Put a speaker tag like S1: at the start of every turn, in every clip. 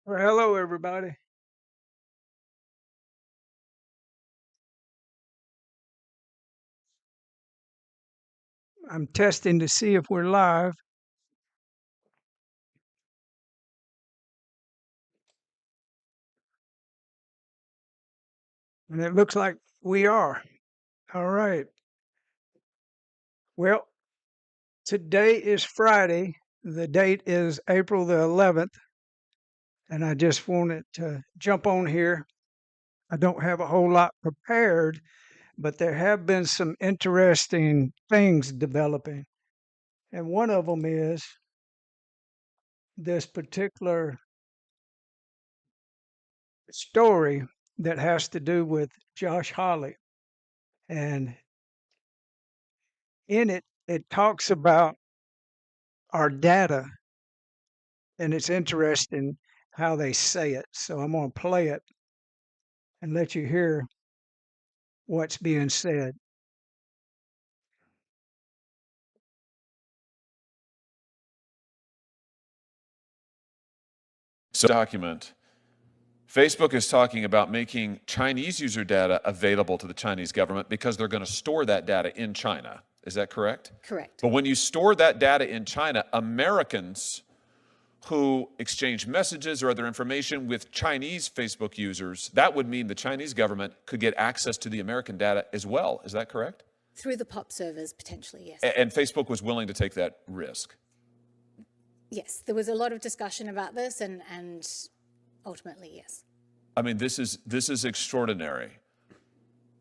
S1: Well, hello, everybody. I'm testing to see if we're live, and it looks like we are. All right. Well, today is Friday. The date is April the 11th, and I just wanted to jump on here. I don't have a whole lot prepared, but there have been some interesting things developing. And one of them is this particular story that has to do with Josh Hawley. And in it, it talks about our data, and it's interesting how they say it. So I'm going to play it and let you hear what's being said.
S2: So document. Facebook is talking about making Chinese user data available to the Chinese government because they're going to store that data in China. Is that correct?
S3: Correct.
S2: But when you store that data in China, Americans who exchange messages or other information with Chinese Facebook users, that would mean the Chinese government could get access to the American data as well. Is that correct?
S3: Through the POP servers, potentially, yes.
S2: And Facebook was willing to take that risk.
S3: Yes, there was a lot of discussion about this, and ultimately, yes.
S2: I mean, this is extraordinary.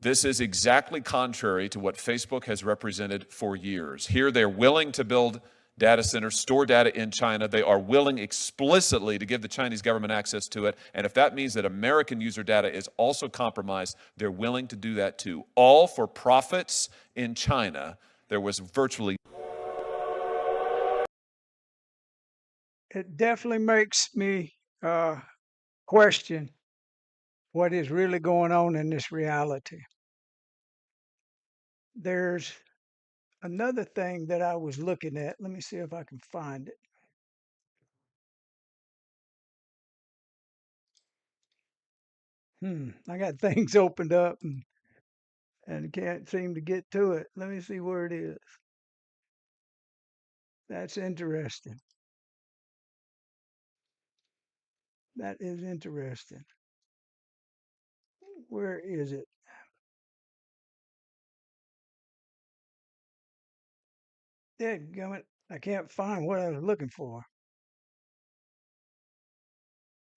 S2: This is exactly contrary to what Facebook has represented for years. Here, they're willing to build data centers, store data in China. They are willing explicitly to give the Chinese government access to it. And if that means that American user data is also compromised, they're willing to do that too. All for profits in China. There was virtually...
S1: It definitely makes me question what is really going on in this reality. There's another thing that I was looking at. Let me see if I can find it. I got things opened up and can't seem to get to it. Let me see where it is. That's interesting. That is interesting. Where is it? Dadgummit, I can't find what I was looking for.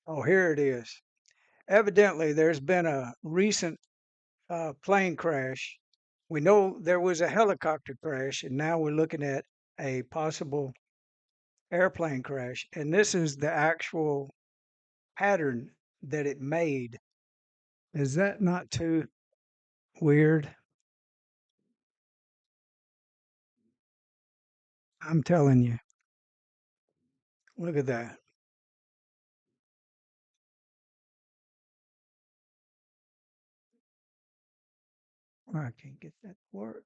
S1: Oh, here it is. Evidently, there's been a recent plane crash. We know there was a helicopter crash, and now we're looking at a possible airplane crash. And this is the actual pattern that it made. Is that not too weird? I'm telling you. Look at that. Oh, I can't get that to work.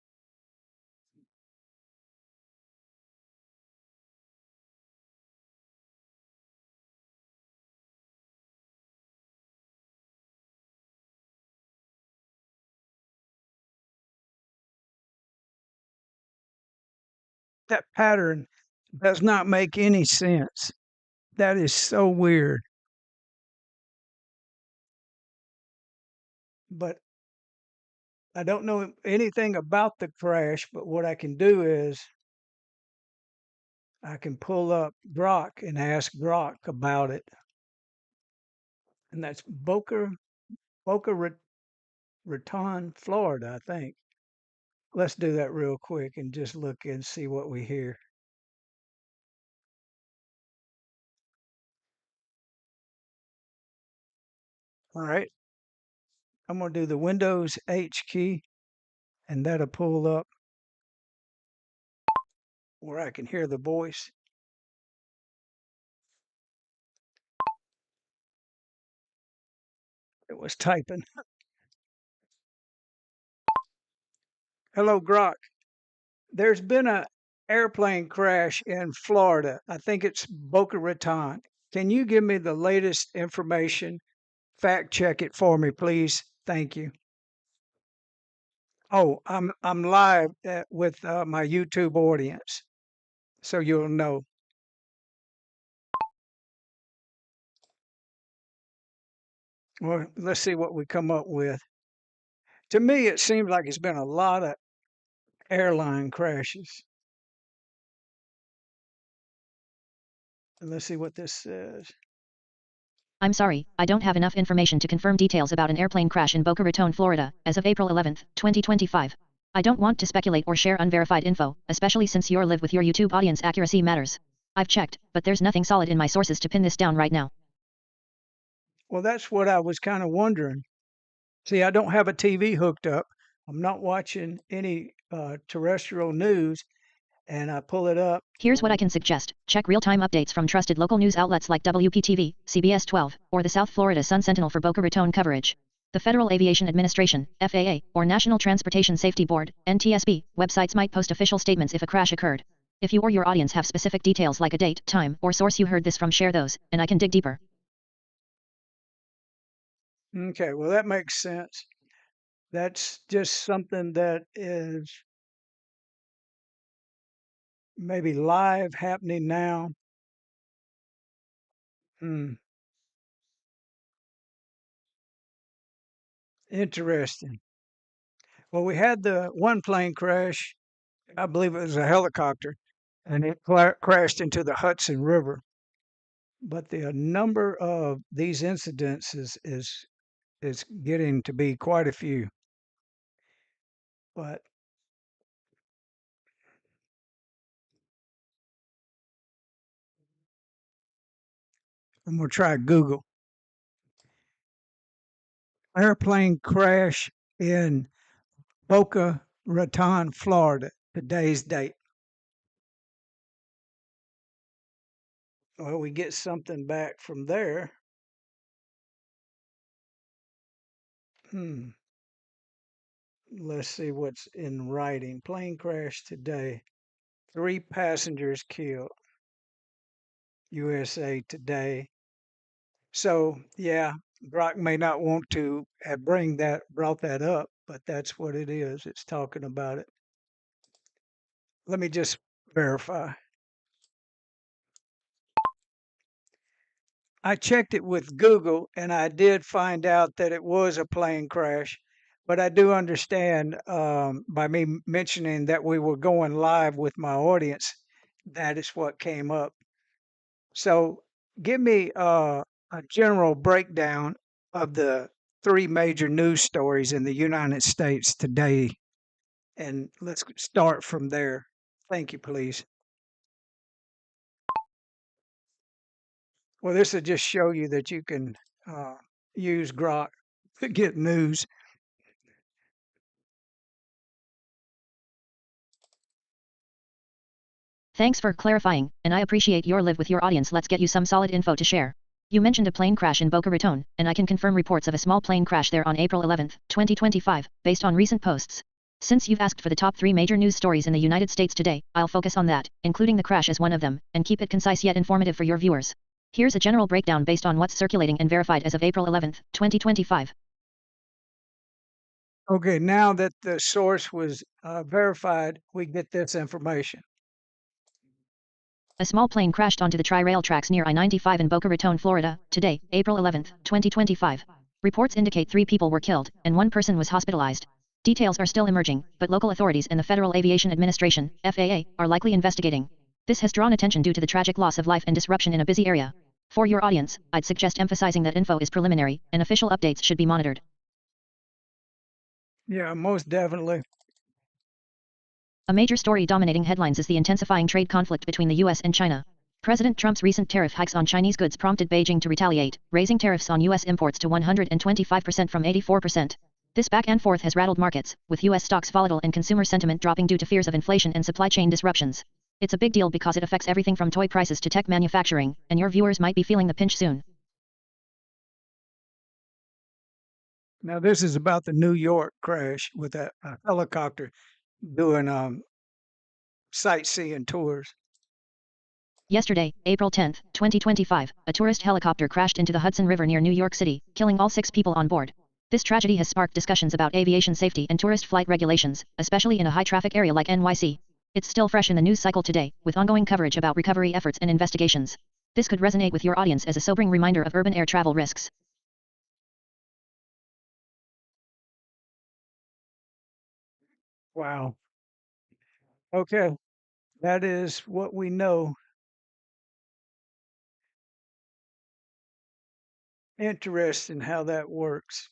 S1: That pattern does not make any sense. That is so weird. But I don't know anything about the crash, but what I can do is I can pull up Grok and ask Grok about it. And that's Boca Raton, Florida, I think. Let's do that real quick and just look and see what we hear. All right. I'm going to do the Windows H key, and that'll pull up where I can hear the voice. It was typing. Hello, Grok. There's been a airplane crash in Florida. I think it's Boca Raton. Can you give me the latest information? Fact check it for me, please. Thank you. Oh, I'm live with my YouTube audience, so you'll know. Well, let's see what we come up with. To me, it seems like it's been a lot of airline crashes. Let's see what this says.
S4: I'm sorry, I don't have enough information to confirm details about an airplane crash in Boca Raton, Florida, as of April 11, 2025. I don't want to speculate or share unverified info, especially since you're live with your YouTube audience accuracy matters. I've checked, but there's nothing solid in my sources to pin this down right now.
S1: Well, that's what I was kind of wondering. See, I don't have a TV hooked up. I'm not watching any terrestrial news, and I pull it up.
S4: Here's what I can suggest. Check real-time updates from trusted local news outlets like WPTV, CBS 12, or the South Florida Sun Sentinel for Boca Raton coverage. The Federal Aviation Administration, FAA, or National Transportation Safety Board, NTSB, websites might post official statements if a crash occurred. If you or your audience have specific details like a date, time, or source you heard this from, share those, and I can dig deeper.
S1: Okay, well, that makes sense. That's just something that is maybe live happening now. Interesting. Well, we had the one plane crash. I believe it was a helicopter, and it crashed into the Hudson River. But the number of these incidents is getting to be quite a few. But I'm gonna try Google. Airplane crash in Boca Raton, Florida. Today's date. Well, we get something back from there. Let's see what's in writing. Plane crash today. 3 passengers killed. USA Today. So yeah, Brock may not want to have brought that up, but that's what it is. It's talking about it. Let me just verify. I checked it with Google and I did find out that it was a plane crash, but I do understand by me mentioning that we were going live with my audience, that is what came up. So give me a general breakdown of the 3 major news stories in the United States today, and let's start from there. Thank you, please. Well, this will just show you that you can use Grok to get news.
S4: Thanks for clarifying, and I appreciate your live with your audience. Let's get you some solid info to share. You mentioned a plane crash in Boca Raton, and I can confirm reports of a small plane crash there on April 11, 2025, based on recent posts. Since you've asked for the top 3 major news stories in the United States today, I'll focus on that, including the crash as one of them, and keep it concise yet informative for your viewers. Here's a general breakdown based on what's circulating and verified as of April 11, 2025.
S1: Okay, now that the source was verified, we get this information.
S4: A small plane crashed onto the Tri-Rail tracks near I-95 in Boca Raton, Florida, today, April 11, 2025. Reports indicate 3 people were killed, and 1 person was hospitalized. Details are still emerging, but local authorities and the Federal Aviation Administration, FAA, are likely investigating. This has drawn attention due to the tragic loss of life and disruption in a busy area. For your audience, I'd suggest emphasizing that info is preliminary, and official updates should be monitored.
S1: Yeah, most definitely.
S4: A major story dominating headlines is the intensifying trade conflict between the U.S. and China. President Trump's recent tariff hikes on Chinese goods prompted Beijing to retaliate, raising tariffs on U.S. imports to 125% from 84%. This back and forth has rattled markets, with U.S. stocks volatile and consumer sentiment dropping due to fears of inflation and supply chain disruptions. It's a big deal because it affects everything from toy prices to tech manufacturing, and your viewers might be feeling the pinch soon.
S1: Now, this is about the New York crash with a helicopter doing sightseeing tours.
S4: Yesterday, April 10, 2025, a tourist helicopter crashed into the Hudson River near New York City, killing all 6 people on board. This tragedy has sparked discussions about aviation safety and tourist flight regulations, especially in a high-traffic area like NYC. It's still fresh in the news cycle today, with ongoing coverage about recovery efforts and investigations. This could resonate with your audience as a sobering reminder of urban air travel risks.
S1: Wow. Okay. That is what we know. Interesting how that works.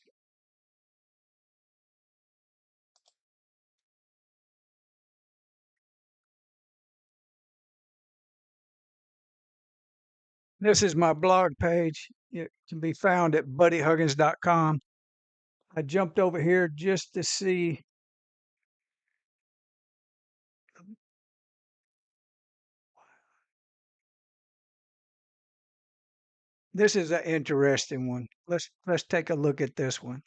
S1: This is my blog page. It can be found at buddyhuggins.com. I jumped over here just to see. This is an interesting one. Let's take a look at this one.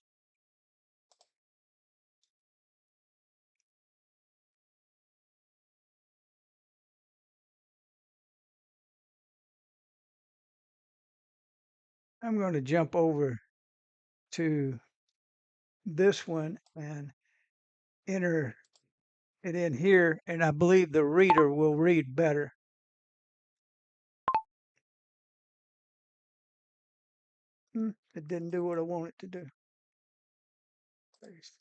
S1: I'm going to jump over to this one and enter it in here, and I believe the reader will read better. It didn't do what I want it to do. Paste.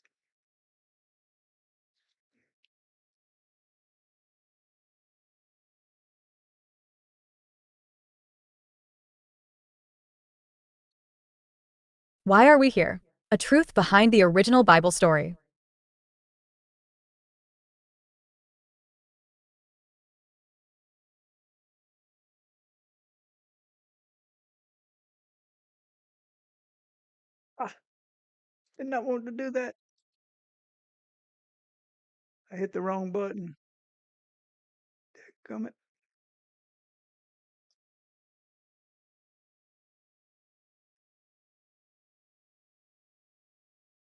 S5: Why are we here? A truth behind the original Bible story.
S1: Did not want to do that. I hit the wrong button. Come it.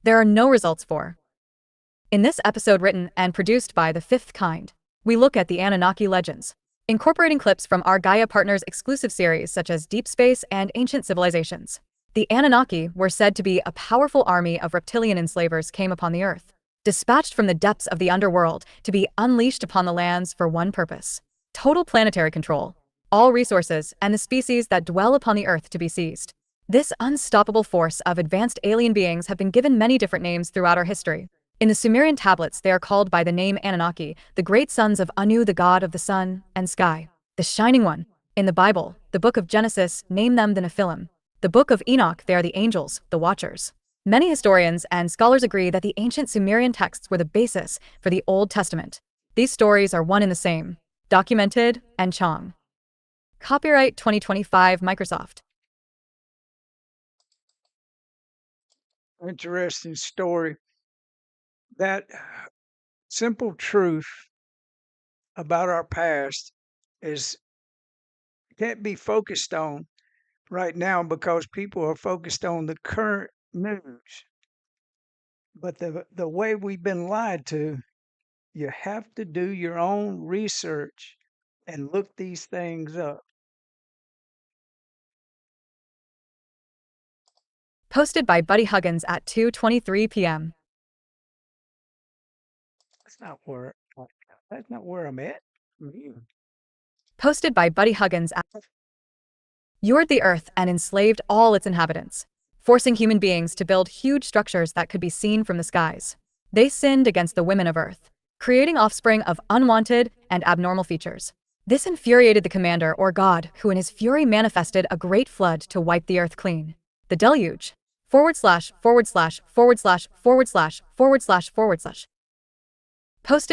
S5: There are no results for. In this episode written and produced by The Fifth Kind, we look at the Anunnaki legends, incorporating clips from our Gaia Partners exclusive series such as Deep Space and Ancient Civilizations. The Anunnaki were said to be a powerful army of reptilian enslavers came upon the Earth, dispatched from the depths of the underworld to be unleashed upon the lands for one purpose: total planetary control, all resources and the species that dwell upon the Earth to be seized. This unstoppable force of advanced alien beings have been given many different names throughout our history. In the Sumerian tablets, they are called by the name Anunnaki, the great sons of Anu, the god of the sun and sky, the shining one. In the Bible, the book of Genesis, name them the Nephilim. The book of Enoch, they are the angels, the watchers. Many historians and scholars agree that the ancient Sumerian texts were the basis for the Old Testament. These stories are one and the same. Documented and Chong. Copyright 2025 Microsoft.
S1: Interesting story. That simple truth about our past is can't be focused on right now because people are focused on the current news. But the way we've been lied to, you have to do your own research and look these things up.
S5: Posted by Buddy Huggins at 2:23 p.m.
S1: That's not where I'm at.
S5: Posted by Buddy Huggins at. Lured the Earth and enslaved all its inhabitants, forcing human beings to build huge structures that could be seen from the skies. They sinned against the women of Earth, creating offspring of unwanted and abnormal features. This infuriated the commander or god, who in his fury manifested a great flood to wipe the Earth clean. The deluge. / Posted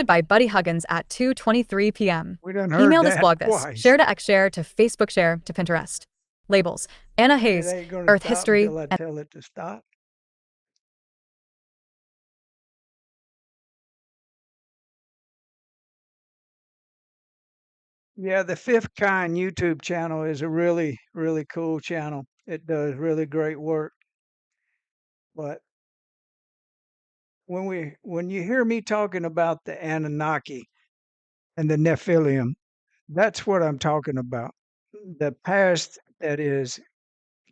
S5: by Buddy Huggins at 2:23 p.m.
S1: We done heard
S5: Email this
S1: that
S5: blog this.
S1: twice.
S5: Share to X share to Facebook share to Pinterest. Labels: Anna
S1: It
S5: Hayes,
S1: ain't gonna
S5: Earth
S1: stop
S5: History,
S1: until I
S5: and
S1: tell it to stop. Yeah, the Fifth Kind YouTube channel is a really, really cool channel. It does really great work. But when you hear me talking about the Anunnaki and the Nephilim, That's what I'm talking about. The past that is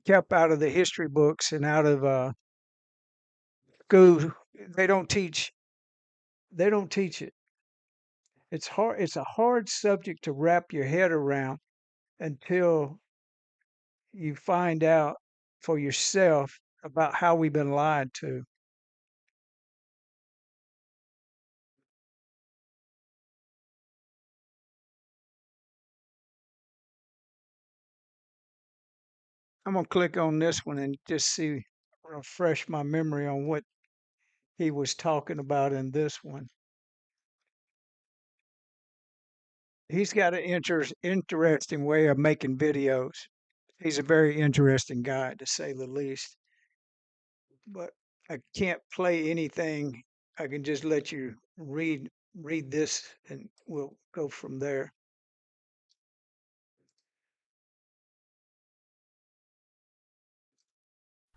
S1: kept out of the history books and out of school. They don't teach. They don't teach it. It's hard. It's a hard subject to wrap your head around until you find out for yourself about how we've been lied to. I'm gonna click on this one and just see, refresh my memory on what he was talking about in this one. He's got an interesting way of making videos. He's a very interesting guy, to say the least. But I can't play anything. I can just let you read this, and we'll go from there.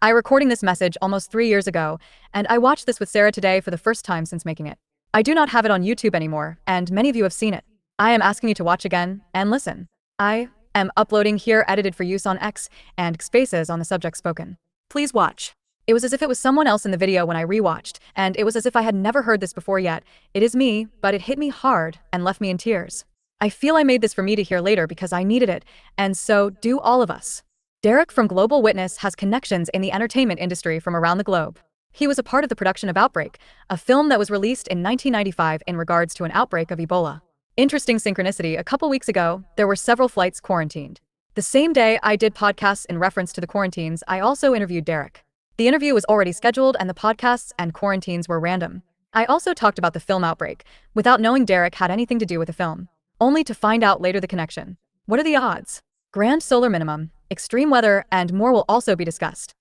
S5: I recording this message almost 3 years ago, and I watched this with Sarah today for the first time since making it. I do not have it on YouTube anymore, and many of you have seen it. I am asking you to watch again and listen. I am uploading here edited for use on X and Spaces on the subject spoken. Please watch. It was as if it was someone else in the video when I rewatched, and it was as if I had never heard this before yet. It is me, but it hit me hard and left me in tears. I feel I made this for me to hear later because I needed it, and so do all of us. Derek from Global Witness has connections in the entertainment industry from around the globe. He was a part of the production of Outbreak, a film that was released in 1995 in regards to an outbreak of Ebola. Interesting synchronicity, a couple weeks ago, there were several flights quarantined. The same day I did podcasts in reference to the quarantines, I also interviewed Derek. The interview was already scheduled and the podcasts and quarantines were random. I also talked about the film Outbreak, without knowing Derek had anything to do with the film, only to find out later the connection. What are the odds? Grand solar minimum, extreme weather, and more will also be discussed.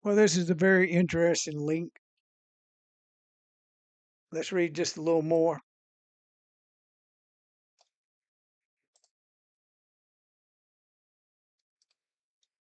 S1: Well, this is a very interesting link. Let's read just a little more.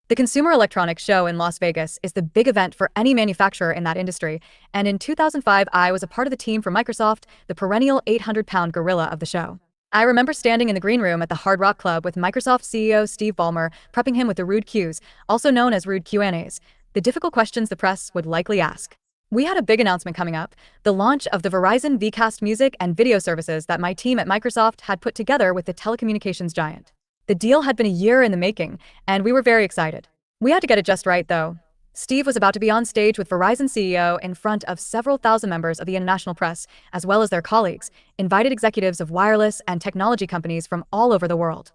S5: The Consumer Electronics Show in Las Vegas is the big event for any manufacturer in that industry, and in 2005 I was a part of the team for Microsoft, the perennial 800-pound gorilla of the show. I remember standing in the green room at the Hard Rock Club with Microsoft CEO Steve Ballmer, prepping him with the rude cues, also known as rude Q&As, the difficult questions the press would likely ask. We had a big announcement coming up, the launch of the Verizon Vcast music and video services that my team at Microsoft had put together with the telecommunications giant. The deal had been a year in the making, and we were very excited. We had to get it just right, though. Steve was about to be on stage with Verizon CEO in front of several thousand members of the international press, as well as their colleagues, invited executives of wireless and technology companies from all over the world.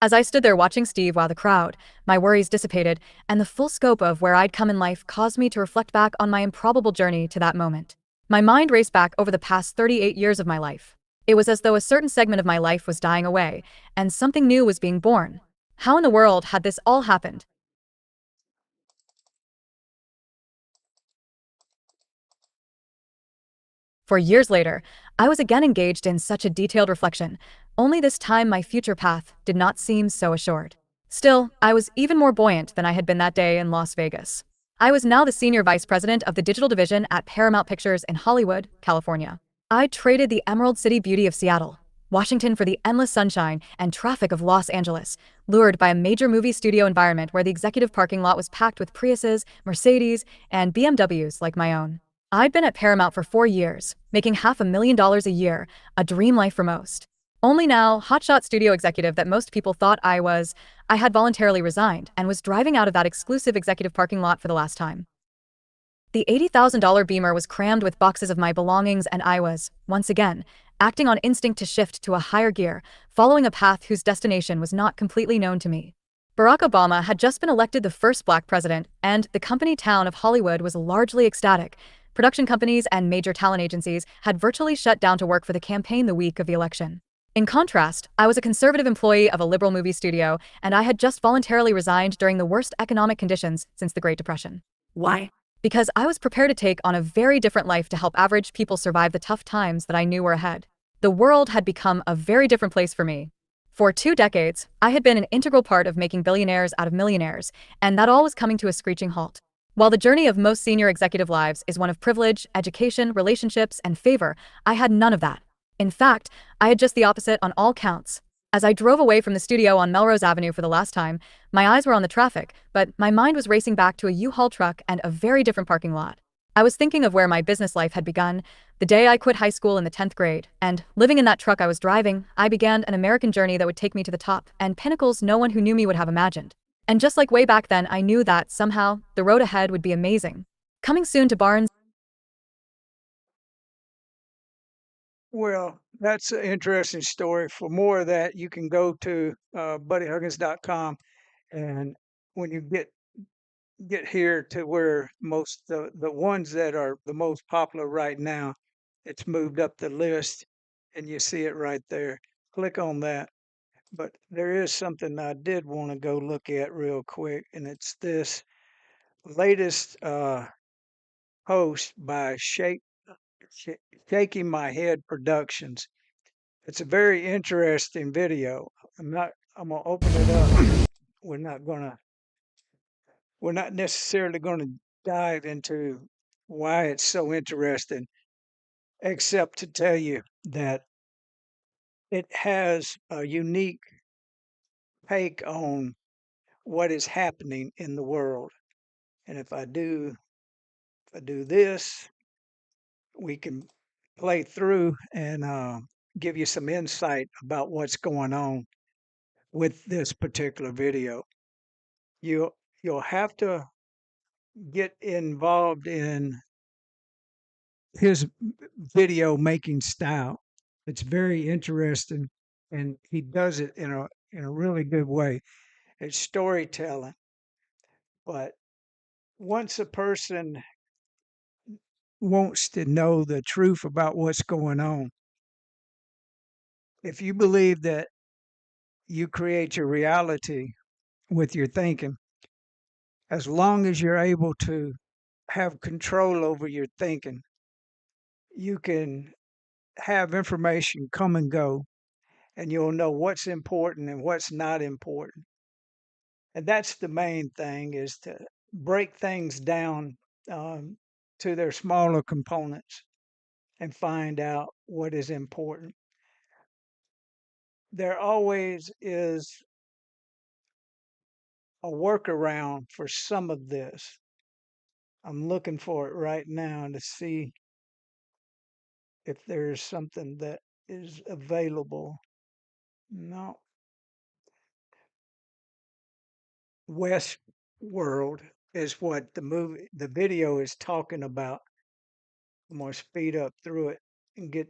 S5: As I stood there watching Steve while the crowd, my worries dissipated, and the full scope of where I'd come in life caused me to reflect back on my improbable journey to that moment. My mind raced back over the past 38 years of my life. It was as though a certain segment of my life was dying away, and something new was being born. How in the world had this all happened? For years later, I was again engaged in such a detailed reflection, only this time my future path did not seem so assured. Still, I was even more buoyant than I had been that day in Las Vegas. I was now the senior vice president of the digital division at Paramount Pictures in Hollywood, California. I traded the Emerald City beauty of Seattle, Washington for the endless sunshine and traffic of Los Angeles, lured by a major movie studio environment where the executive parking lot was packed with Priuses, Mercedes, and BMWs like my own. I'd been at Paramount for 4 years, making $500,000 a year, a dream life for most. Only now, hotshot studio executive that most people thought I was, I had voluntarily resigned and was driving out of that exclusive executive parking lot for the last time. The $80,000 Beamer was crammed with boxes of my belongings, and I was, once again, acting on instinct to shift to a higher gear, following a path whose destination was not completely known to me. Barack Obama had just been elected the first black president, and the company town of Hollywood was largely ecstatic, production companies and major talent agencies had virtually shut down to work for the campaign the week of the election. In contrast, I was a conservative employee of a liberal movie studio, and I had just voluntarily resigned during the worst economic conditions since the Great Depression.
S6: Why?
S5: Because I was prepared to take on a very different life to help average people survive the tough times that I knew were ahead. The world had become a very different place for me. For 2 decades, I had been an integral part of making billionaires out of millionaires, and that all was coming to a screeching halt. While the journey of most senior executive lives is one of privilege, education, relationships, and favor, I had none of that. In fact, I had just the opposite on all counts. As I drove away from the studio on Melrose Avenue for the last time, my eyes were on the traffic, but my mind was racing back to a U-Haul truck and a very different parking lot. I was thinking of where my business life had begun, the day I quit high school in the 10th grade, and living in that truck I was driving, I began an American journey that would take me to the top and pinnacles no one who knew me would have imagined. And just like way back then, I knew that, somehow, the road ahead would be amazing. Coming soon to Barnes.
S1: Well, that's an interesting story. For more of that, you can go to buddyhuggins.com, and when you get here to where most the ones that are the most popular right now, it's moved up the list, and you see it right there. Click on that. But there is something I did want to go look at real quick, and it's this latest post by Sh- Shaking My Head Productions. It's a very interesting video. I'm gonna open it up. We're not gonna we're not necessarily gonna dive into why it's so interesting, except to tell you that it has a unique take on what is happening in the world. And if I do this, we can play through and give you some insight about what's going on with this particular video. You you'll have to get involved in his video making style. It's very interesting, and he does it in a really good way. It's storytelling, but once a person wants to know the truth about what's going on, if you believe that you create your reality with your thinking, as long as you're able to have control over your thinking, you can have information come and go, and you'll know what's important and what's not important. And that's the main thing, is to break things down um, to their smaller components and find out what is important. There always is a workaround for some of this. I'm looking for it right now to see if there's something that is available. No. Westworld is what the video is talking about. I'm going to speed up through it and get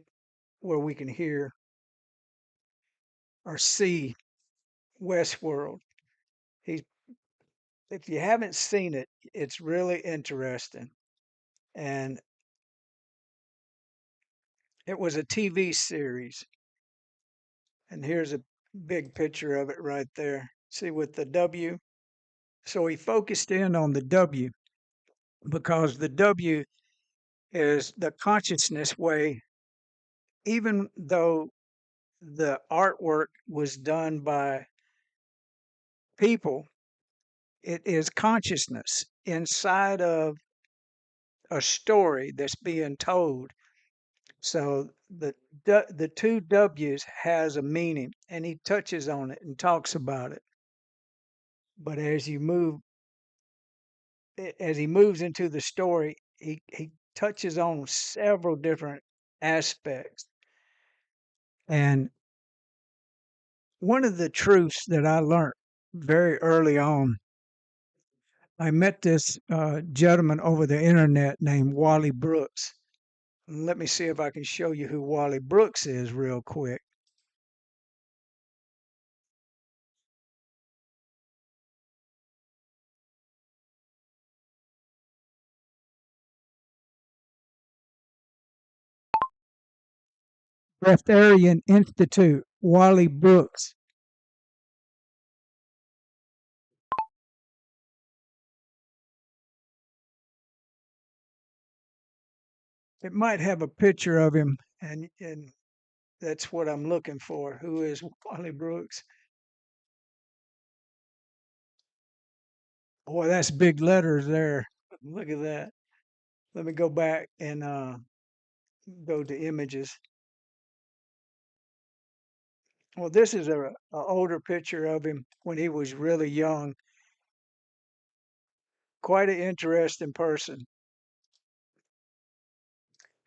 S1: where we can hear or see Westworld. He's, if you haven't seen it, it's really interesting. And it was a TV series. And here's a big picture of it right there. See, with the W. So he focused in on the W because the W is the consciousness way, even though the artwork was done by people, it is consciousness inside of a story that's being told. So the two W's has a meaning, and he touches on it and talks about it. But as he moves into the story, he touches on several different aspects. And one of the truths that I learned very early on, I met this gentleman over the internet named Wally Brooks. Let me see if I can show you who Wally Brooks is real quick. Breatharian Institute, Wally Brooks. It might have a picture of him, and that's what I'm looking for. Who is Wally Brooks? Boy, that's big letters there. Look at that. Let me go back and go to images. Well, this is a older picture of him when he was really young. Quite an interesting person.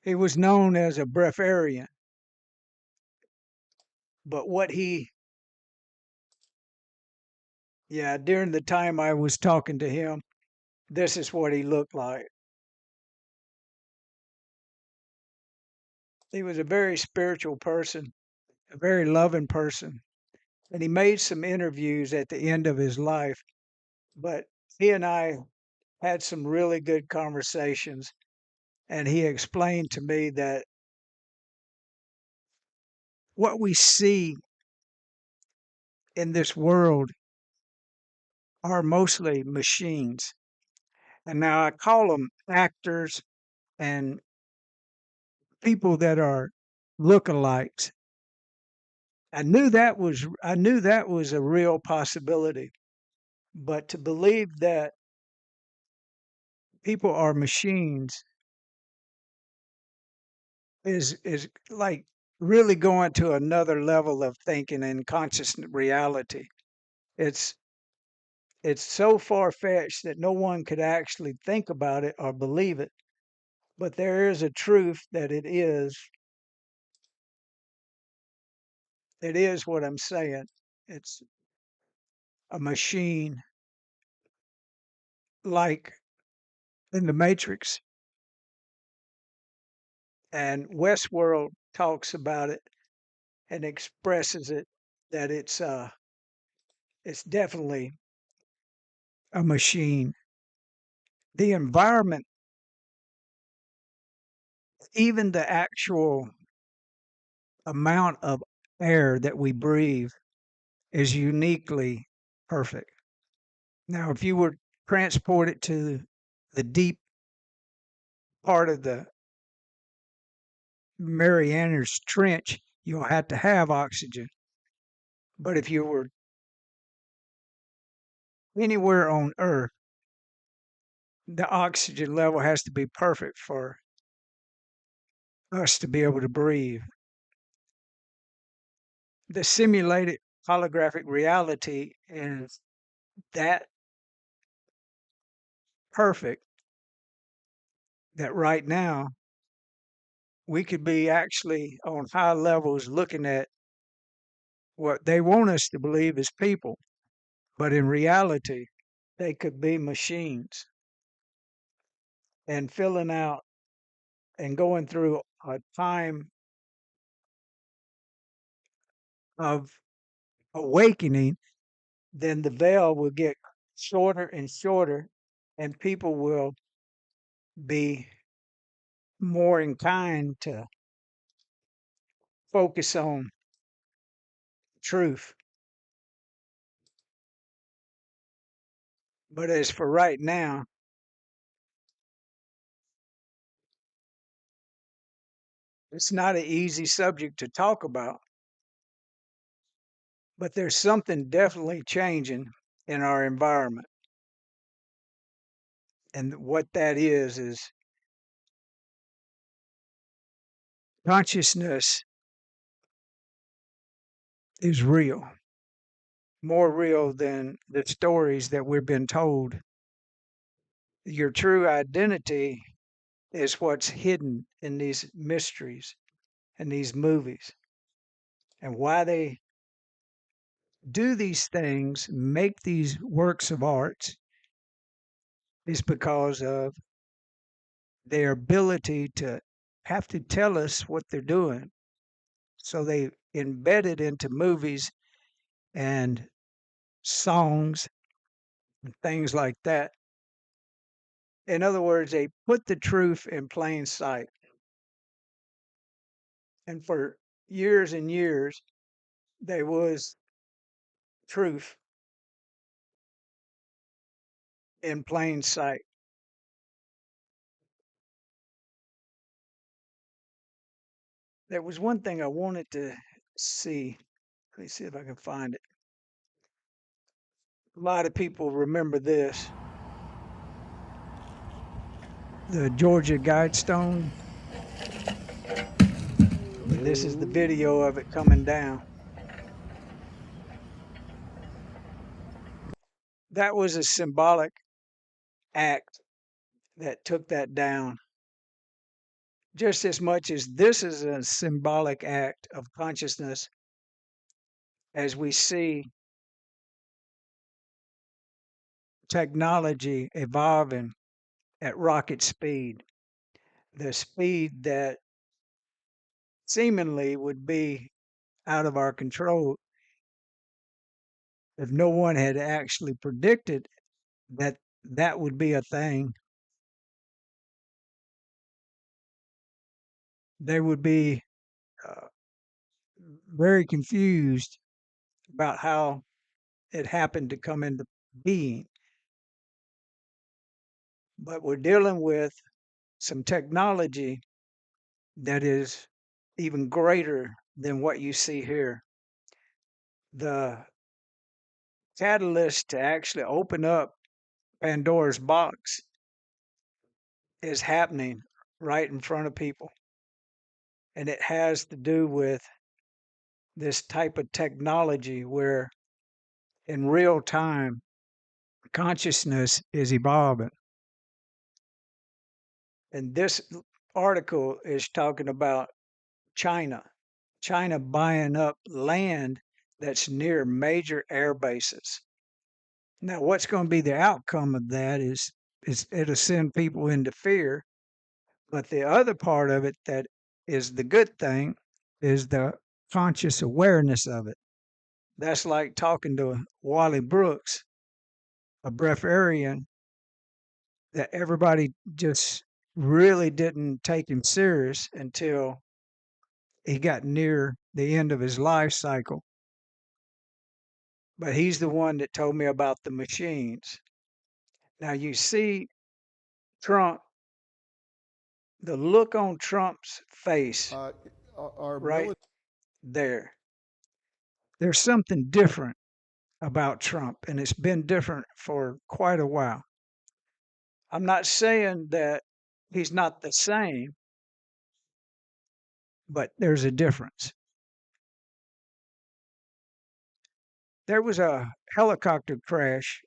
S1: He was known as a breatharian, but during the time I was talking to him, this is what he looked like. He was a very spiritual person, a very loving person, and he made some interviews at the end of his life, but he and I had some really good conversations, and he explained to me that what we see in this world are mostly machines. And now I call them actors and people that are lookalikes. I knew that was a real possibility. But to believe that people are machines is like really going to another level of thinking and conscious reality. It's it's so far fetched that no one could actually think about it or believe it. But there is a truth that it is what I'm saying. It's a machine like in the Matrix. And Westworld talks about it and expresses it that it's definitely a machine. The environment, even the actual amount of air that we breathe is uniquely perfect. Now, if you were transported to the deep part of the Marianas Trench, you'll have to have oxygen. But if you were anywhere on Earth, the oxygen level has to be perfect for us to be able to breathe. The simulated holographic reality is that perfect that right now we could be actually on high levels looking at what they want us to believe is people, but in reality, they could be machines and filling out and going through a time of awakening, then the veil will get shorter and shorter, and people will be more inclined to focus on truth. But as for right now, it's not an easy subject to talk about, but there's something definitely changing in our environment. And what that is consciousness is real, more real than the stories that we've been told. Your true identity is what's hidden in these mysteries and these movies. And why they do these things, make these works of art, is because of their ability to have to tell us what they're doing. So they embed it into movies and songs and things like that. In other words, they put the truth in plain sight. And for years and years, there was truth in plain sight. There was one thing I wanted to see. Let me see if I can find it. A lot of people remember this. The Georgia Guidestone. And this is the video of it coming down. That was a symbolic act that took that down, just as much as this is a symbolic act of consciousness as we see technology evolving at rocket speed, the speed that seemingly would be out of our control if no one had actually predicted that that would be a thing. They would be uh, very confused about how it happened to come into being. But we're dealing with some technology that is even greater than what you see here. The catalyst to actually open up Pandora's box is happening right in front of people. And it has to do with this type of technology where in real time consciousness is evolving. And this article is talking about China. China buying up land that's near major air bases. Now, what's going to be the outcome of that is it'll send people into fear. But the other part of it that is the good thing is the conscious awareness of it. That's like talking to Wally Brooks, a breatharian that everybody just really didn't take him serious until he got near the end of his life cycle. But he's the one that told me about the machines. Now you see Trump, the look on Trump's face
S6: Our
S1: right
S6: military.
S1: there. There's something different about Trump, and it's been different for quite a while. I'm not saying that he's not the same, but there's a difference. There was a helicopter crash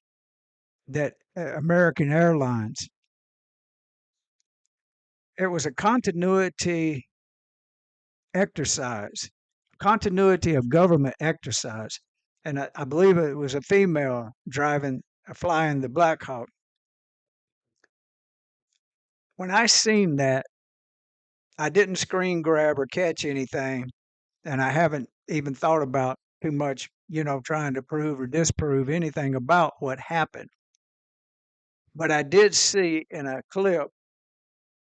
S1: that American Airlines, it was a continuity exercise, continuity of government exercise. And I believe it was a female flying the Black Hawk. When I seen that, I didn't screen grab or catch anything, and I haven't even thought about too much, trying to prove or disprove anything about what happened. But I did see in a clip,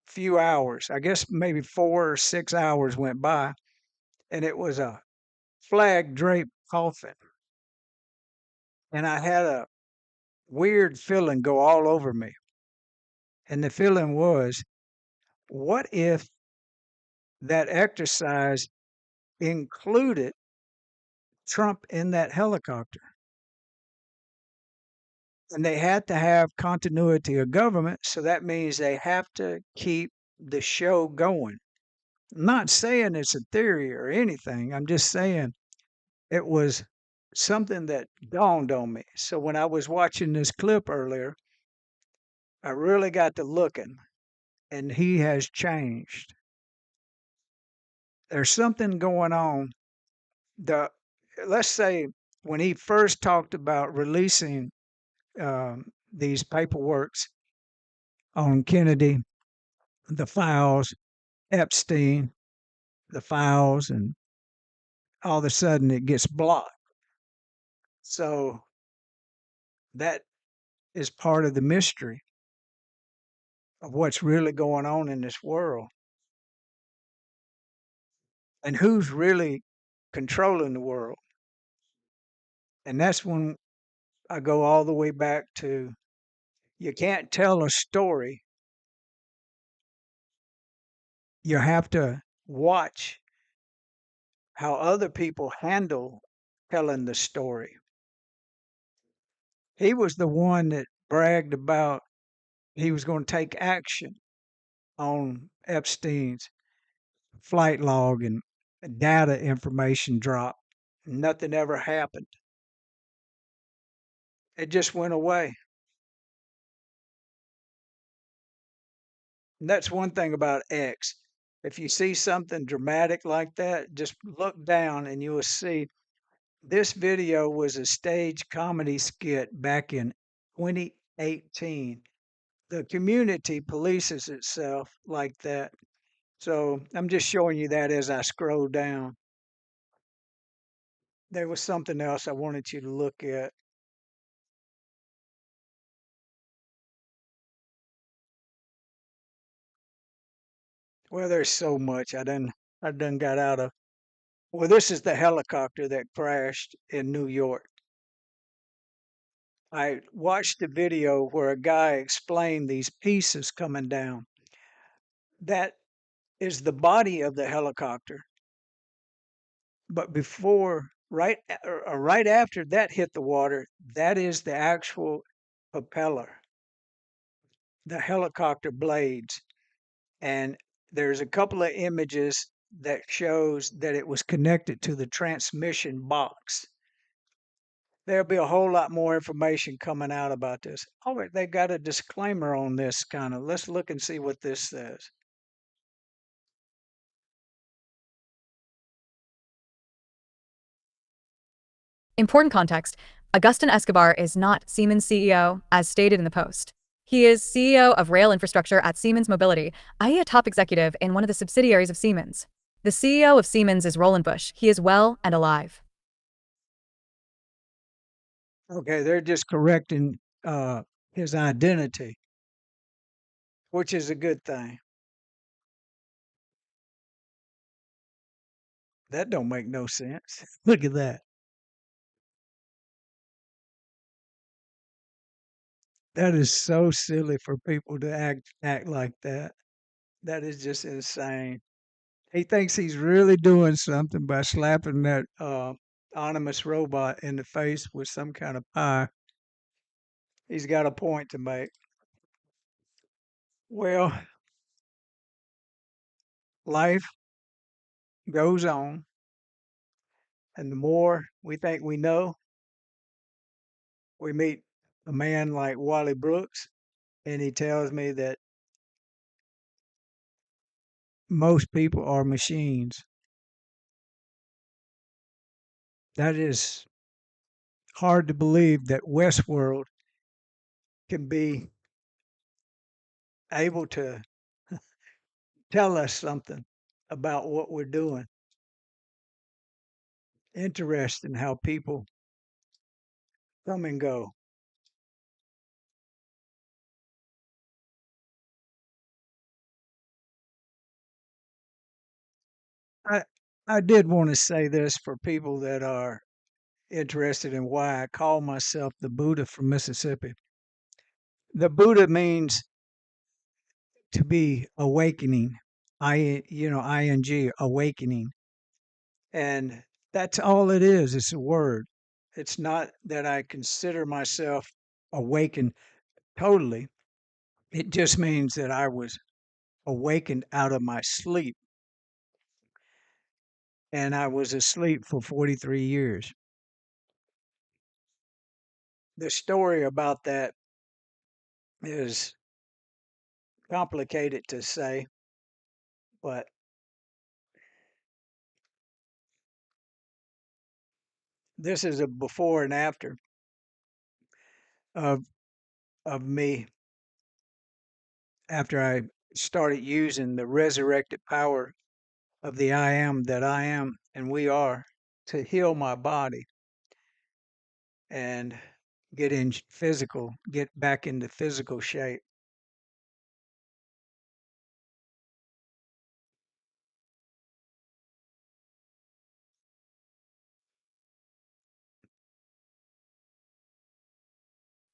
S1: few hours, I guess maybe 4 or 6 hours went by, and it was a flag draped coffin. And I had a weird feeling go all over me. And the feeling was, what if that exercise included Trump in that helicopter? And they had to have continuity of government, so that means they have to keep the show going. I'm not saying it's a theory or anything. I'm just saying it was something that dawned on me. So when I was watching this clip earlier, I really got to looking, and he has changed. There's something going on. Let's say when he first talked about releasing these paperworks on Kennedy, the files, Epstein, the files, and all of a sudden it gets blocked. So that is part of the mystery of what's really going on in this world. and who's really controlling the world. And that's when I go all the way back to you can't tell a story. You have to watch how other people handle telling the story. He was the one that bragged about he was going to take action on Epstein's flight log and data information dropped. Nothing ever happened. It just went away. And that's one thing about X. If you see something dramatic like that, just look down and you will see this video was a stage comedy skit back in 2018. The community polices itself like that. So I'm just showing you that as I scroll down. There was something else I wanted you to look at. Well, there's so much I done got out of. Well, this is the helicopter that crashed in New York. I watched a video where a guy explained these pieces coming down. That is the body of the helicopter. But before, right after that hit the water, that is the actual propeller, the helicopter blades. And there's a couple of images that shows that it was connected to the transmission box. There'll be a whole lot more information coming out about this. Oh, they got a disclaimer on this kind of. Let's look and see what this says.
S5: Important context: Agustin Escobar is not Siemens CEO, as stated in the post. He is CEO of rail infrastructure at Siemens Mobility, i.e. a top executive in one of the subsidiaries of Siemens. The CEO of Siemens is Roland Busch. He is well and alive.
S1: Okay, they're just correcting his identity, which is a good thing. That don't make no sense. Look at that. That is so silly for people to act like that. That is just insane. He thinks he's really doing something by slapping that anonymous robot in the face with some kind of pie. He's got a point to make. Well, life goes on, and the more we think we know, we meet a man like Wally Brooks, and he tells me that most people are machines. That is hard to believe that Westworld can be able to tell us something about what we're doing. Interesting how people come and go. I I did want to say this for people that are interested in why I call myself the Buddha from Mississippi. The Buddha means to be awakening. ing, awakening. And that's all it is. It's a word. It's not that I consider myself awakened totally. It just means that I was awakened out of my sleep. And I was asleep for 43 years. The story about that is complicated to say, but this is a before and after of me after I started using the resurrected power of the I am that I am and we are to heal my body and get back into physical shape.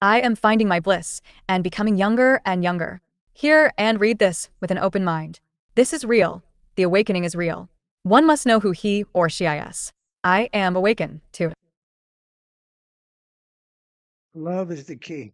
S5: I am finding my bliss and becoming younger and younger. Hear and read this with an open mind. This is real. The awakening is real. One must know who he or she is. I am awakened to.
S1: Love is the key.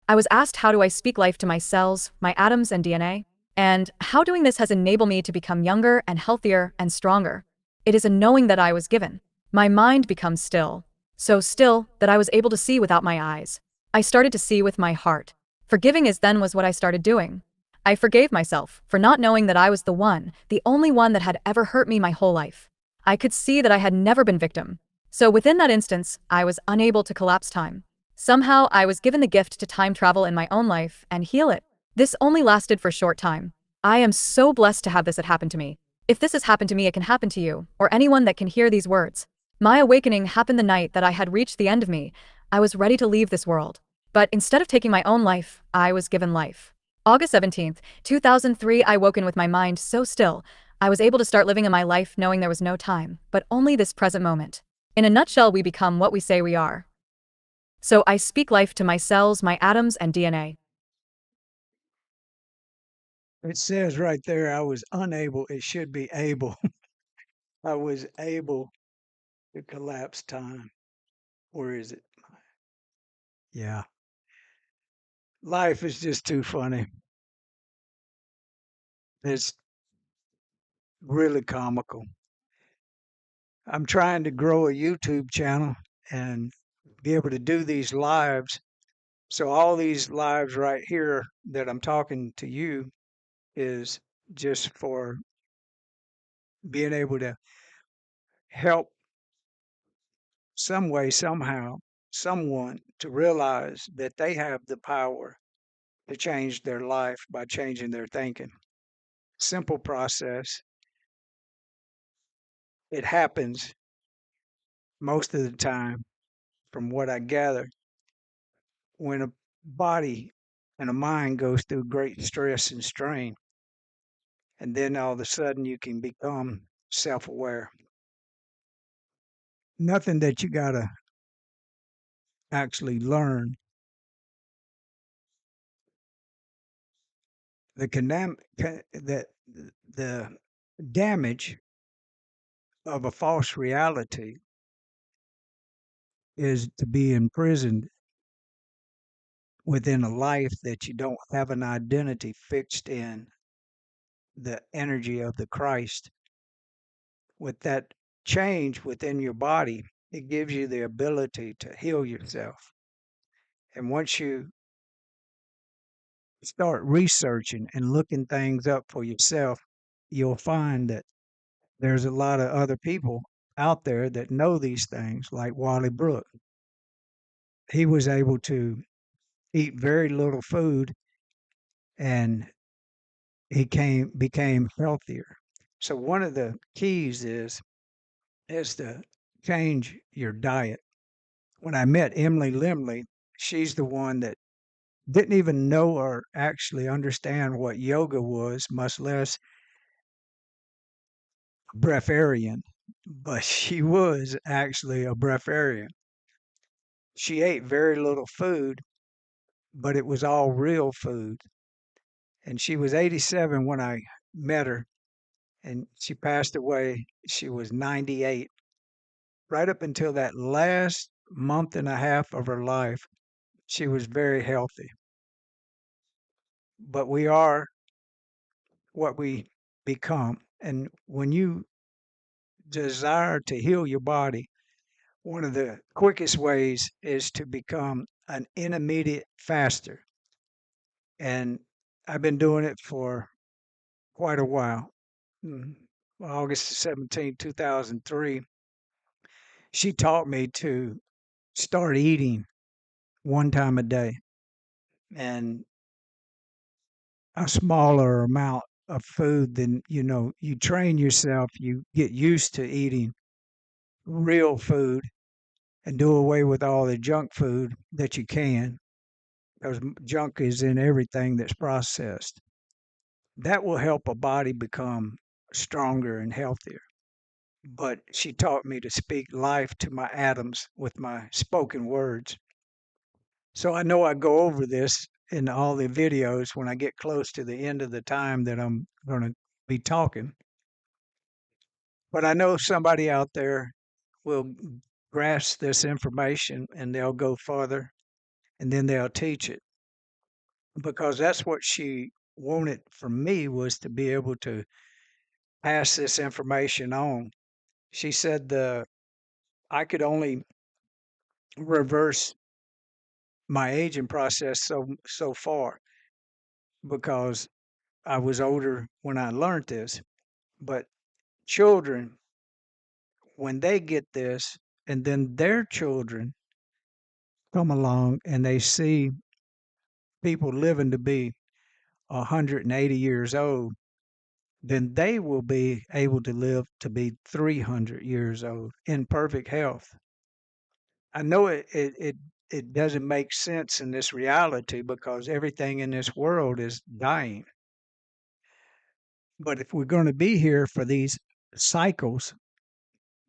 S5: I was asked, how do I speak life to my cells, my atoms and DNA? And how doing this has enabled me to become younger and healthier and stronger. It is a knowing that I was given. My mind becomes still. So still that I was able to see without my eyes. I started to see with my heart. Forgiving is then was what I started doing. I forgave myself for not knowing that I was the only one that had ever hurt me my whole life. I could see that I had never been victim. So within that instance, I was unable to collapse time. Somehow I was given the gift to time travel in my own life and heal it. This only lasted for a short time. I am so blessed to have this happen to me. If this has happened to me, it can happen to you, or anyone that can hear these words. My awakening happened the night that I had reached the end of me. I was ready to leave this world. But instead of taking my own life, I was given life. August 17th, 2003, I woken with my mind so still. I was able to start living in my life knowing there was no time, but only this present moment. In a nutshell, we become what we say we are. So I speak life to my cells, my atoms, and DNA.
S1: It says right there, I was unable. It should be able. I was able to collapse time. Where is it? Yeah. Life is just too funny. It's really comical. I'm trying to grow a YouTube channel and be able to do these lives. So all these lives right here that I'm talking to you is just for being able to help some way, somehow, someone to realize that they have the power to change their life by changing their thinking. Simple process. It happens most of the time, from what I gather, when a body and a mind goes through great stress and strain. And then all of a sudden you can become self aware. Nothing that you got to actually learn. That the damage of a false reality is to be imprisoned within a life that you don't have an identity fixed in the energy of the Christ. With that change within your body, it gives you the ability to heal yourself. And once you start researching and looking things up for yourself, you'll find that there's a lot of other people out there that know these things, like Wally Brook. He was able to eat very little food and became healthier. So one of the keys is to change your diet. When I met Emily Limley, she's the one that didn't even know or actually understand what yoga was, much less breatharian, but she was actually a breatharian. She ate very little food, but it was all real food. And she was 87 when I met her, and she passed away. She was 98. Right up until that last month and a half of her life, she was very healthy. But we are what we become. And when you desire to heal your body, one of the quickest ways is to become an intermediate faster. And I've been doing it for quite a while. Mm, August 17, 2003, she taught me to start eating one time a day and a smaller amount of food than, you train yourself, you get used to eating real food and do away with all the junk food that you can. because junk is in everything that's processed. That will help a body become stronger and healthier. But she taught me to speak life to my atoms with my spoken words. So I know I go over this in all the videos when I get close to the end of the time that I'm going to be talking. But I know somebody out there will grasp this information and they'll go further and then they'll teach it, because that's what she wanted from me, was to be able to pass this information on. She said I could only reverse my aging process so far, because I was older when I learned this. But children, when they get this, and then their children come along and they see people living to be 180 years old, then they will be able to live to be 300 years old in perfect health. I know it doesn't make sense in this reality, because everything in this world is dying. But if we're going to be here for these cycles,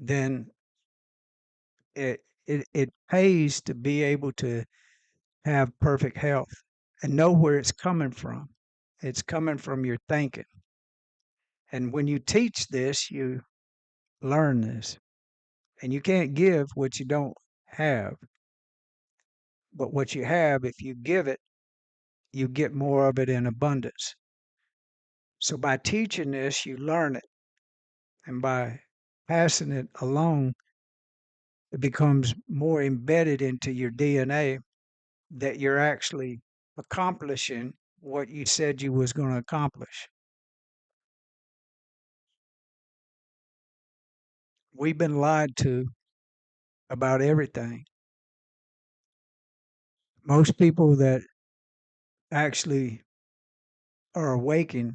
S1: then it pays to be able to have perfect health and know where it's coming from. It's coming from your thinking. And when you teach this, you learn this. And you can't give what you don't have. But what you have, if you give it, you get more of it in abundance. So by teaching this, you learn it. And by passing it along, it becomes more embedded into your DNA, that you're actually accomplishing what you said you was going to accomplish. We've been lied to about everything. Most people that actually are awakened,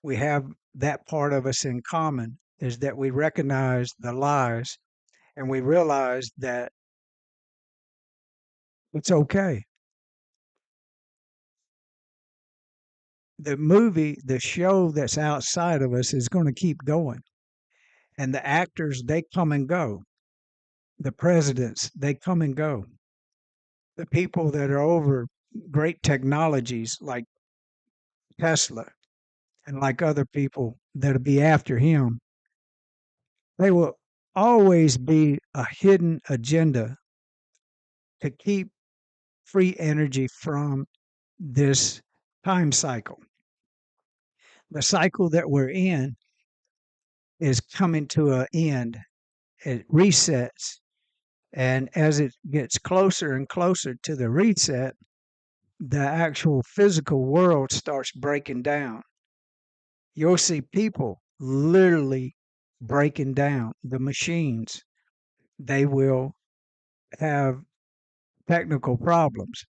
S1: we have that part of us in common, is that we recognize the lies and we realize that it's okay. The show that's outside of us is going to keep going. And the actors, they come and go. The presidents, they come and go. The people that are over great technologies like Tesla and like other people that'll be after him, they will always be a hidden agenda to keep free energy from this time cycle. The cycle that we're in is coming to an end. It resets. And as it gets closer and closer to the reset, the actual physical world starts breaking down. You'll see people literally breaking down. The machines, they will have technical problems.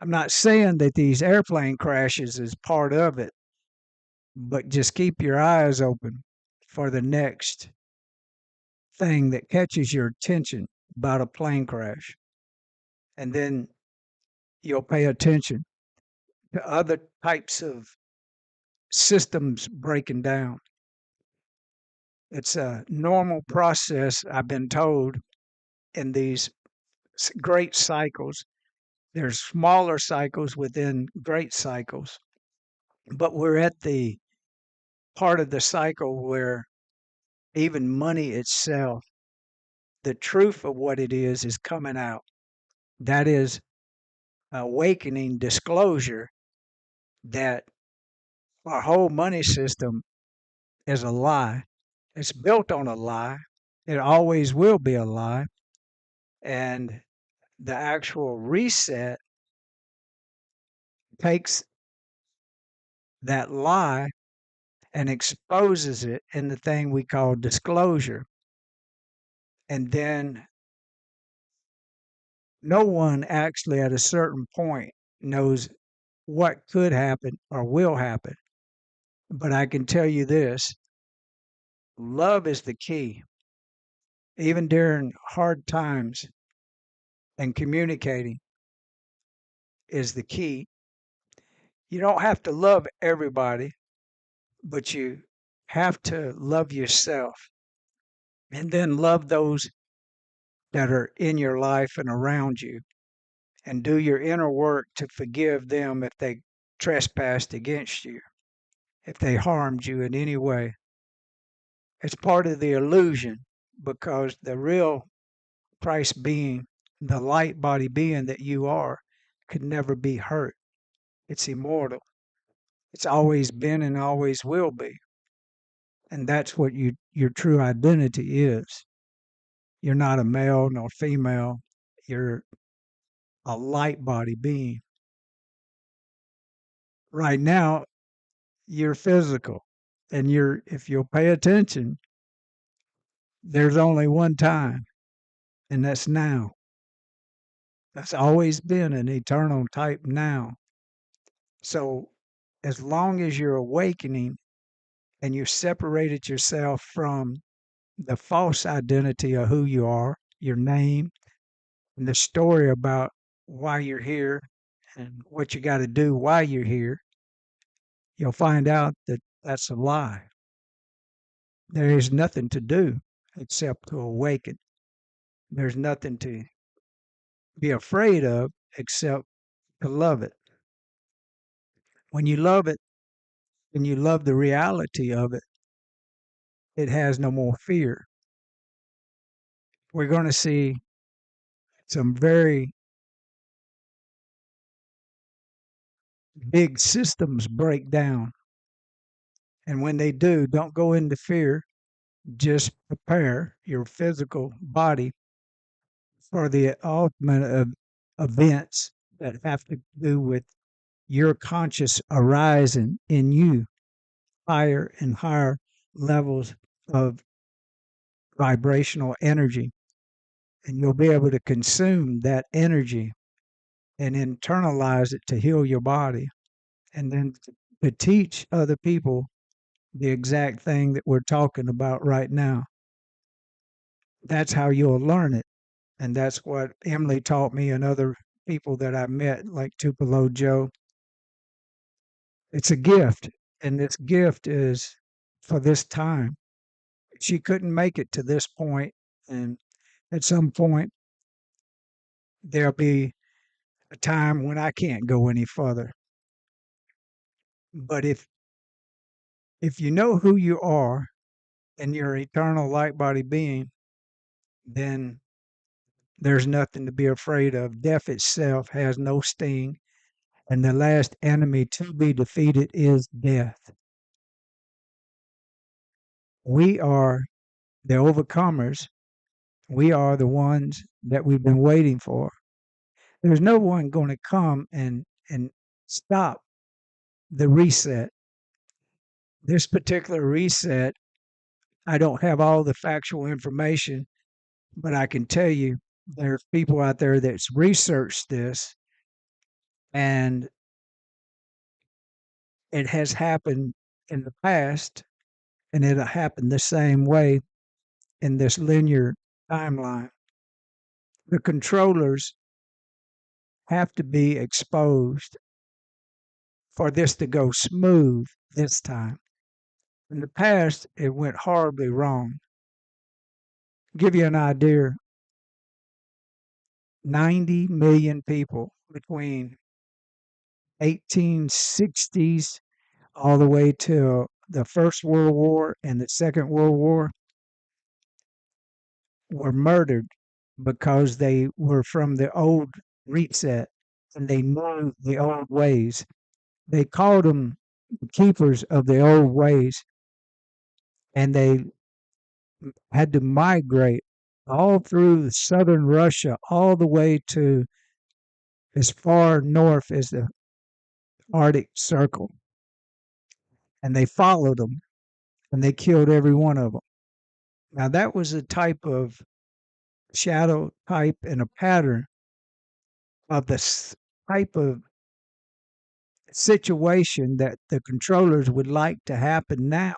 S1: I'm not saying that these airplane crashes is part of it, but just keep your eyes open for the next thing that catches your attention about a plane crash. And then you'll pay attention to other types of systems breaking down. It's a normal process, I've been told, in these great cycles. There's smaller cycles within great cycles, but we're at the part of the cycle where even money itself, the truth of what it is coming out. That is awakening disclosure that our whole money system is a lie. It's built on a lie. It always will be a lie. And the actual reset takes that lie and exposes it in the thing we call disclosure. And then no one actually at a certain point knows what could happen or will happen. But I can tell you this, love is the key. Even during hard times and communicating, is the key. You don't have to love everybody, but you have to love yourself and then love those that are in your life and around you, and do your inner work to forgive them if they trespassed against you, if they harmed you in any way. It's part of the illusion, because the real Christ being, the light body being that you are, could never be hurt. It's immortal. It's always been and always will be. And that's what your true identity is. You're not a male nor female. You're a light body being. Right now, you're physical. And if you'll pay attention, there's only one time, and that's now. That's always been an eternal type now. So as long as you're awakening and you separated yourself from the false identity of who you are, your name, and the story about why you're here and what you got to do while you're here, you'll find out that that's a lie. There is nothing to do except to awaken. There's nothing to be afraid of except to love it. When you love it and you love the reality of it, it has no more fear. We're going to see some very big systems break down. And when they do, don't go into fear. Just prepare your physical body for the ultimate of events that have to do with your conscious arising in you, higher and higher levels of vibrational energy. And you'll be able to consume that energy and internalize it to heal your body, and then to teach other people the exact thing that we're talking about right now. That's how you'll learn it. And that's what Emily taught me and other people that I met, like Tupelo Joe. It's a gift, and this gift is for this time. She couldn't make it to this point, and at some point, there'll be a time when I can't go any further. But if you know who you are and your eternal light body being, then there's nothing to be afraid of. Death itself has no sting, and the last enemy to be defeated is death. We are the overcomers. We are the ones that we've been waiting for. There's no one going to come and stop the reset. This particular reset, I don't have all the factual information, but I can tell you there's people out there that's researched this, and it has happened in the past, and it'll happen the same way in this linear timeline. The controllers have to be exposed for this to go smooth this time. In the past, it went horribly wrong. Give you an idea, 90 million people between 1860s all the way to the First World War and the Second World War were murdered because they were from the old reset and they knew the old ways. They called them keepers of the old ways, and they had to migrate all through southern Russia, all the way to as far north as the Arctic Circle. And they followed them, and they killed every one of them. Now, that was a type of shadow type and a pattern of the type of situation that the controllers would like to happen now,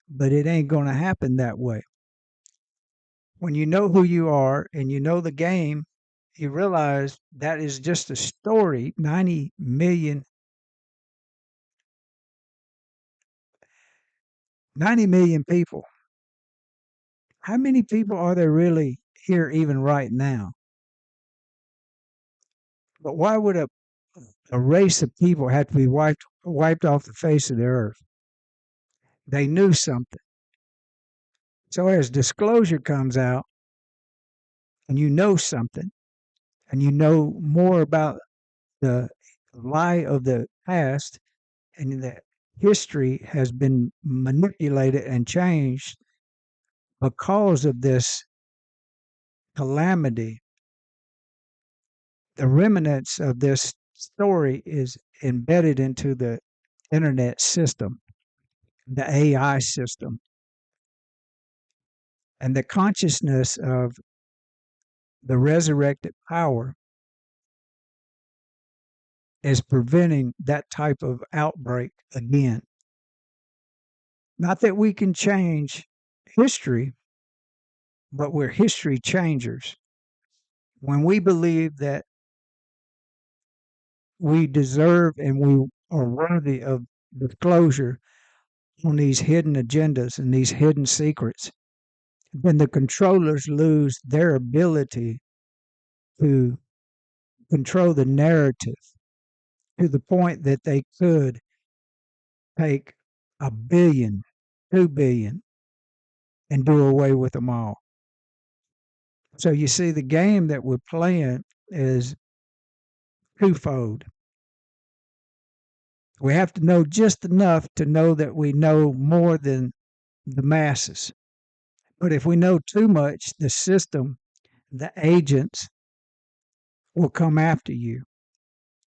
S1: but it ain't going to happen that way. When you know who you are and you know the game you realize that is just a story. 90 million people. How many people are there really here even right now? But why would a race of people have to be wiped off the face of the earth? They knew something. So as disclosure comes out and you know something and you know more about the lie of the past and that history has been manipulated and changed because of this calamity, the remnants of this story is embedded into the internet system, the AI system, and the consciousness of the resurrected power is preventing that type of outbreak again. Not that we can change history, but we're history changers. When we believe that we deserve and we are worthy of disclosure on these hidden agendas and these hidden secrets, then the controllers lose their ability to control the narrative to the point that they could take 1 billion, 2 billion, and do away with them all. So you see, the game that we're playing is twofold. We have to know just enough to know that we know more than the masses. But if we know too much, the system, the agents will come after you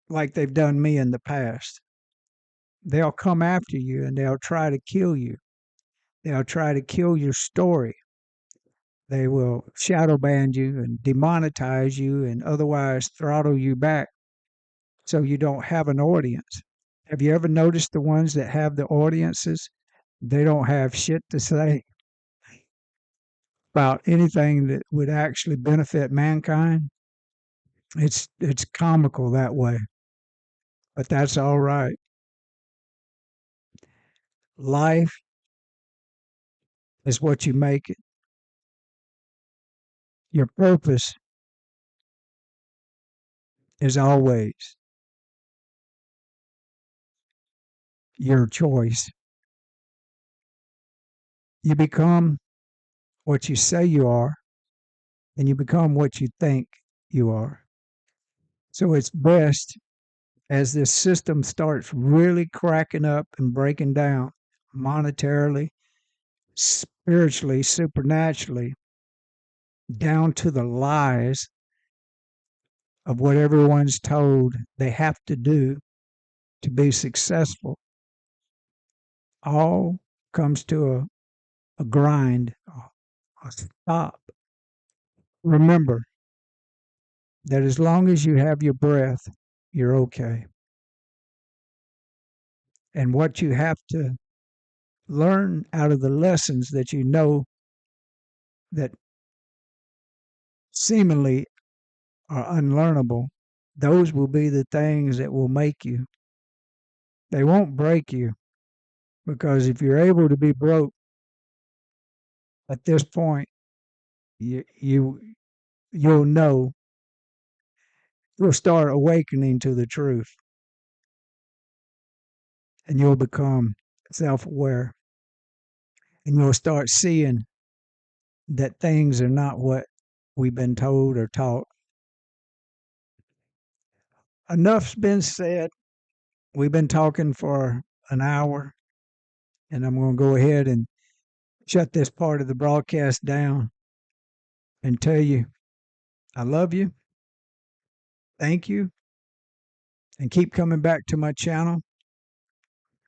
S1: like they've done me in the past. They'll come after you and they'll try to kill you. They'll try to kill your story. They will shadow ban you and demonetize you and otherwise throttle you back so you don't have an audience. Have you ever noticed the ones that have the audiences? They don't have shit to say about anything that would actually benefit mankind. It's comical that way, but that's all right. Life is what you make it. Your purpose is always your choice. You become what you say you are, and you become what you think you are. So it's best as this system starts really cracking up and breaking down monetarily, spiritually, supernaturally, down to the lies of what everyone's told they have to do to be successful, all comes to a grind, a stop. Remember that as long as you have your breath, you're okay. And what you have to learn out of the lessons that you know that seemingly are unlearnable, those will be the things that will make you. They won't break you, because if you're able to be broke at this point, you'll know, you'll start awakening to the truth, and you'll become self-aware, and you'll start seeing that things are not what we've been told or taught. Enough's been said. We've been talking for an hour, and I'm going to go ahead and shut this part of the broadcast down and tell you I love you. Thank you. And keep coming back to my channel.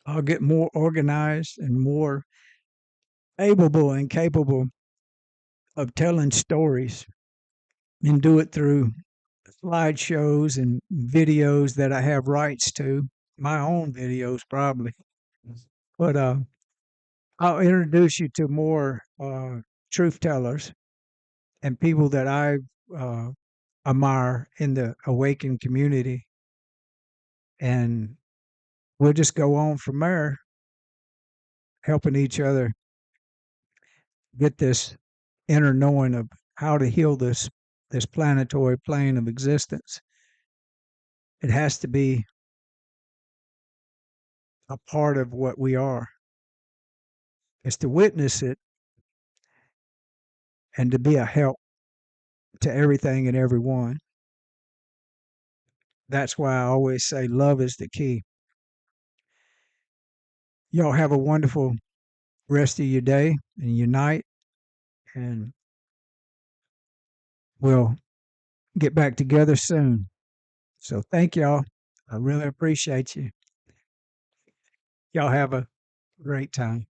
S1: I'll get more organized and more able and capable of telling stories, and do it through slideshows and videos that I have rights to, my own videos probably. But I'll introduce you to more truth tellers and people that I've admire in the awakened community. And we'll just go on from there, helping each other get this inner knowing of how to heal this planetary plane of existence. It has to be a part of what we are. It's to witness it and to be a help to everything and everyone. That's why I always say love is the key. Y'all have a wonderful rest of your day and your night, and we'll get back together soon. So thank y'all. I really appreciate you. Y'all have a great time.